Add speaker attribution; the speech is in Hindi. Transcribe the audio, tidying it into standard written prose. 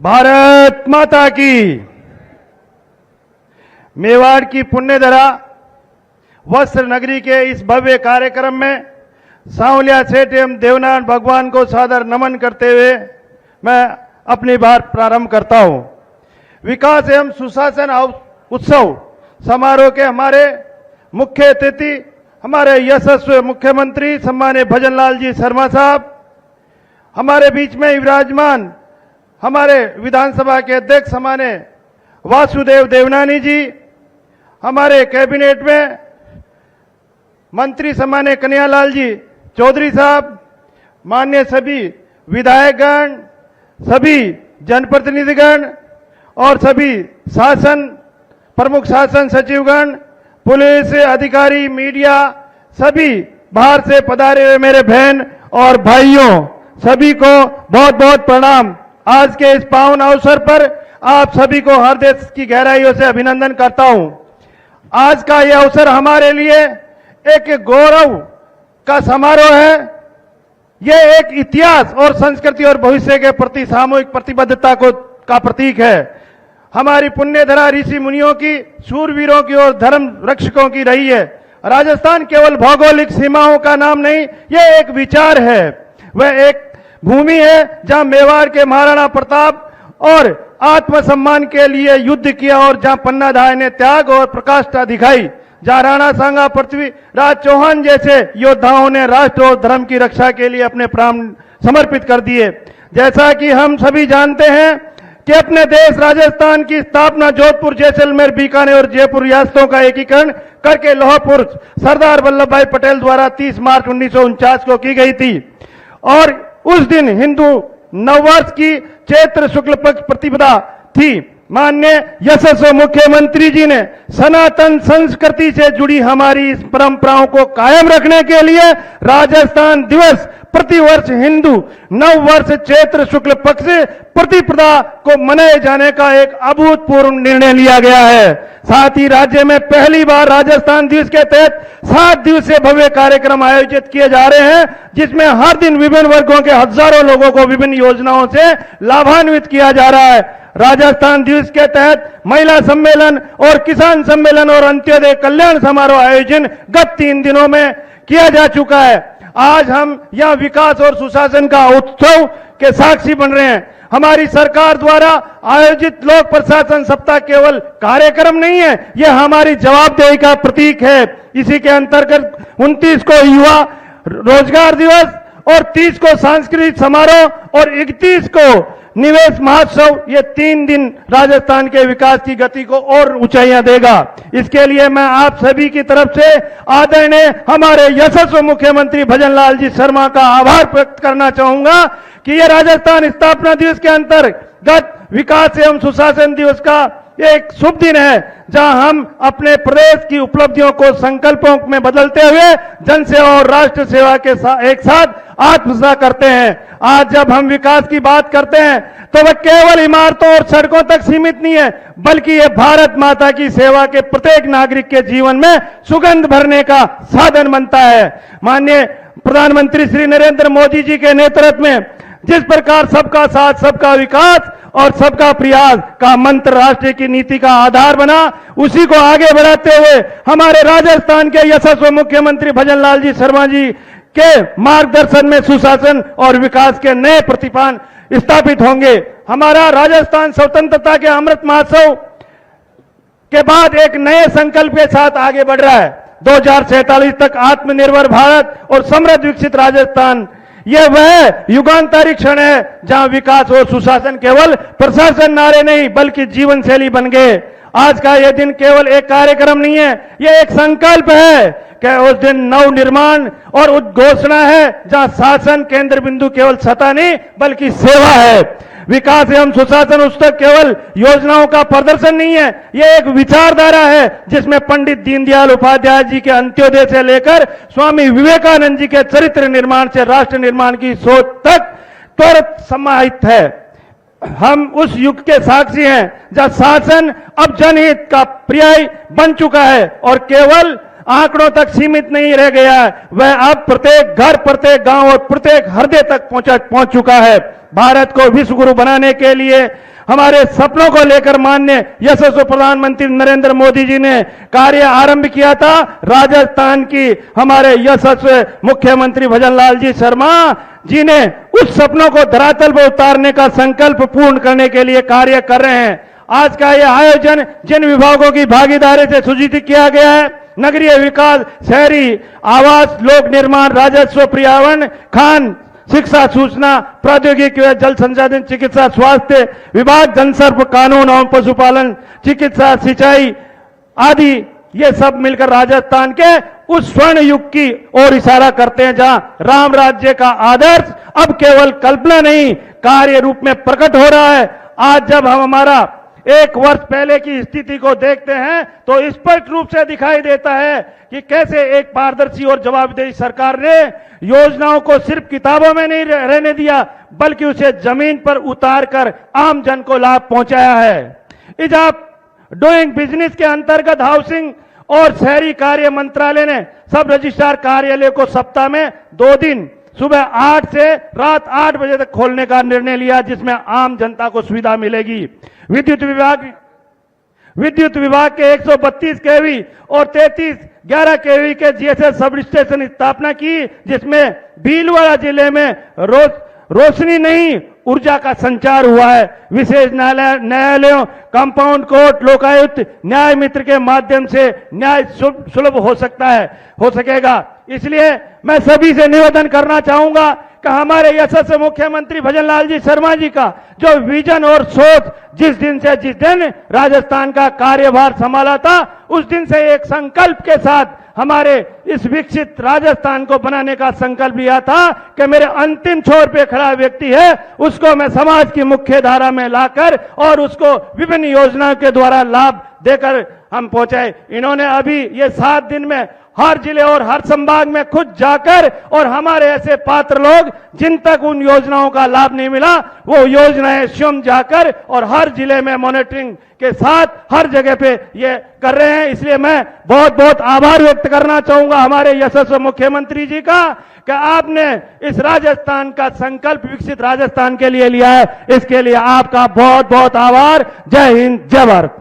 Speaker 1: भारत माता की। मेवाड़ की पुण्यधरा वस्त्र नगरी के इस भव्य कार्यक्रम में सांवलिया सेठ एवं देवनारायण भगवान को सादर नमन करते हुए मैं अपनी बात प्रारंभ करता हूं। विकास एवं सुशासन उत्सव समारोह के हमारे मुख्य अतिथि हमारे यशस्वी मुख्यमंत्री सम्मानित भजनलाल जी शर्मा साहब, हमारे बीच में विराजमान हमारे विधानसभा के अध्यक्ष हमारे वासुदेव देवनानी जी, हमारे कैबिनेट में मंत्री सम्मानित कन्हैयालाल जी चौधरी साहब, माननीय सभी विधायकगण, सभी जनप्रतिनिधिगण और सभी शासन प्रमुख शासन सचिवगण, पुलिस अधिकारी, मीडिया, सभी बाहर से पधारे हुए मेरे बहन और भाइयों, सभी को बहुत बहुत प्रणाम। आज के इस पावन अवसर पर आप सभी को हृदय की गहराइयों से अभिनंदन करता हूं। आज का यह अवसर हमारे लिए एक गौरव का समारोह है। यह एक इतिहास और संस्कृति और भविष्य के प्रति सामूहिक प्रतिबद्धता का प्रतीक है। हमारी पुण्यधरा ऋषि मुनियों की, शूरवीरों की और धर्म रक्षकों की रही है। राजस्थान केवल भौगोलिक सीमाओं का नाम नहीं, यह एक विचार है। वह एक भूमि है जहां मेवाड़ के महाराणा प्रताप और आत्मसम्मान के लिए युद्ध किया और जहां पन्नाधाय ने त्याग और प्रकाष्ठा दिखाई, जहां राणा सांगा पृथ्वीराज चौहान जैसे योद्धाओं ने राष्ट्र और धर्म की रक्षा के लिए अपने प्राण समर्पित कर दिए। जैसा कि हम सभी जानते हैं कि अपने देश राजस्थान की स्थापना जोधपुर, जैसलमेर, बीकानेर और जयपुर रियासतों का एकीकरण करके लौह पुरुष सरदार वल्लभ भाई पटेल द्वारा 30 मार्च 1949 को की गई थी। और उस दिन हिंदू नववर्ष की चैत्र शुक्ल पक्ष प्रतिपदा थी। माननीय यशस्वी मुख्यमंत्री जी ने सनातन संस्कृति से जुड़ी हमारी इस परंपराओं को कायम रखने के लिए राजस्थान दिवस प्रतिवर्ष हिंदू नववर्ष चैत्र शुक्ल पक्ष प्रतिपदा को मनाए जाने का एक अभूतपूर्व निर्णय लिया गया है। साथ ही राज्य में पहली बार राजस्थान दिवस के तहत 7 दिवसीय भव्य कार्यक्रम आयोजित किए जा रहे हैं, जिसमें हर दिन विभिन्न वर्गों के हजारों लोगों को विभिन्न योजनाओं से लाभान्वित किया जा रहा है। राजस्थान दिवस के तहत महिला सम्मेलन और किसान सम्मेलन और अंत्योदय कल्याण समारोह आयोजन गत 3 दिनों में किया जा चुका है। आज हम यह विकास और सुशासन का उत्सव के साक्षी बन रहे हैं। हमारी सरकार द्वारा आयोजित लोक प्रशासन सप्ताह केवल कार्यक्रम नहीं है, यह हमारी जवाबदेही का प्रतीक है। इसी के अंतर्गत 29 को युवा रोजगार दिवस और 30 को सांस्कृतिक समारोह और 31 को निवेश महोत्सव, ये 3 दिन राजस्थान के विकास की गति को और ऊंचाइयां देगा। इसके लिए मैं आप सभी की तरफ से आदरणीय हमारे यशस्वी मुख्यमंत्री भजनलाल जी शर्मा का आभार व्यक्त करना चाहूंगा कि ये राजस्थान स्थापना दिवस के अंतर्गत विकास एवं सुशासन दिवस का एक शुभ दिन है, जहां हम अपने प्रदेश की उपलब्धियों को संकल्पों में बदलते हुए जन सेवा और राष्ट्र सेवा के एक साथ आत्मसात करते हैं। आज जब हम विकास की बात करते हैं तो वह केवल इमारतों और सड़कों तक सीमित नहीं है, बल्कि यह भारत माता की सेवा के प्रत्येक नागरिक के जीवन में सुगंध भरने का साधन बनता है। माननीय प्रधानमंत्री श्री नरेंद्र मोदी जी के नेतृत्व में जिस प्रकार सबका साथ, सबका विकास और सबका प्रयास का मंत्र राष्ट्र की नीति का आधार बना, उसी को आगे बढ़ाते हुए हमारे राजस्थान के यशस्वी मुख्यमंत्री भजनलाल जी शर्मा जी के मार्गदर्शन में सुशासन और विकास के नए प्रतिपान स्थापित होंगे। हमारा राजस्थान स्वतंत्रता के अमृत महोत्सव के बाद एक नए संकल्प के साथ आगे बढ़ रहा है। 2047 तक आत्मनिर्भर भारत और समृद्ध विकसित राजस्थान, यह वह युगांतरी क्षण है जहां विकास और सुशासन केवल प्रशासन नारे नहीं बल्कि जीवन शैली बन गए। आज का यह दिन केवल एक कार्यक्रम नहीं है, यह एक संकल्प है कि उस दिन नव निर्माण और उद्घोषणा है जहां शासन केंद्र बिंदु केवल सत्ता नहीं बल्कि सेवा है। विकास एवं सुशासन उत्सव केवल योजनाओं का प्रदर्शन नहीं है, यह एक विचारधारा है जिसमें पंडित दीनदयाल उपाध्याय जी के अंत्योदय से लेकर स्वामी विवेकानंद जी के चरित्र निर्माण से राष्ट्र निर्माण की सोच तक त्वरित समाहित है। हम उस युग के साक्षी हैं जहां शासन अब जनहित का पर्याय बन चुका है और केवल आंकड़ों तक सीमित नहीं रह गया है, वह अब प्रत्येक घर, प्रत्येक गांव और प्रत्येक हृदय तक पहुंच चुका है। भारत को विश्व गुरु बनाने के लिए हमारे सपनों को लेकर माननीय यशस्वी प्रधानमंत्री नरेंद्र मोदी जी ने कार्य आरंभ किया था। राजस्थान की हमारे यशस्वी मुख्यमंत्री भजनलाल जी शर्मा जी ने उस सपनों को धरातल पर उतारने का संकल्प पूर्ण करने के लिए कार्य कर रहे हैं। आज का यह आयोजन जिन विभागों की भागीदारी से सुजित किया गया है, नगरीय विकास, शहरी आवास, लोक निर्माण, राजस्व, पर्यावरण, खान, शिक्षा, सूचना प्रौद्योगिकी, जल संसाधन, चिकित्सा, स्वास्थ्य विभाग, जनसंपर्क, कानून एवं पशुपालन, चिकित्सा, सिंचाई आदि, ये सब मिलकर राजस्थान के उस स्वर्ण युग की ओर इशारा करते हैं जहां राम राज्य का आदर्श अब केवल कल्पना नहीं, कार्य रूप में प्रकट हो रहा है। आज जब हम हमारा एक वर्ष पहले की स्थिति को देखते हैं तो स्पष्ट रूप से दिखाई देता है कि कैसे एक पारदर्शी और जवाबदेही सरकार ने योजनाओं को सिर्फ किताबों में नहीं रहने दिया, बल्कि उसे जमीन पर उतारकर आम जन को लाभ पहुंचाया है। इज ऑफ डूइंग बिजनेस के अंतर्गत हाउसिंग और शहरी कार्य मंत्रालय ने सब रजिस्ट्रार कार्यालय को सप्ताह में 2 दिन सुबह 8 से रात 8 बजे तक खोलने का निर्णय लिया, जिसमें आम जनता को सुविधा मिलेगी। विद्युत विभाग के 132 केवी और 3311 केवी के जीएसएस सब स्टेशन स्थापना की, जिसमें भीलवाड़ा जिले में रोशनी नहीं ऊर्जा का संचार हुआ है। विशेष न्यायालयों, कंपाउंड कोर्ट, लोकायुक्त, न्याय मित्र के माध्यम से न्याय सुलभ हो सकेगा। इसलिए मैं सभी से निवेदन करना चाहूंगा कि हमारे यशस्वी मुख्यमंत्री भजनलाल जी शर्मा जी का जो विजन और सोच जिस दिन राजस्थान का कार्यभार संभाला था, उस दिन से एक संकल्प के साथ हमारे इस विकसित राजस्थान को बनाने का संकल्प लिया था कि मेरे अंतिम छोर पे खड़ा व्यक्ति है, उसको मैं समाज की मुख्य धारा में लाकर और उसको विभिन्न योजनाओं के द्वारा लाभ देकर हम पहुंचाए। इन्होंने अभी ये 7 दिन में हर जिले और हर संभाग में खुद जाकर और हमारे ऐसे पात्र लोग जिन तक उन योजनाओं का लाभ नहीं मिला, वो योजनाएं स्वयं जाकर और हर जिले में मॉनिटरिंग के साथ हर जगह पे ये कर रहे हैं। इसलिए मैं बहुत बहुत आभार व्यक्त करना चाहूंगा हमारे यशस्वी मुख्यमंत्री जी का कि आपने इस राजस्थान का संकल्प विकसित राजस्थान के लिए लिया है। इसके लिए आपका बहुत बहुत आभार। जय हिंद, जय भारत।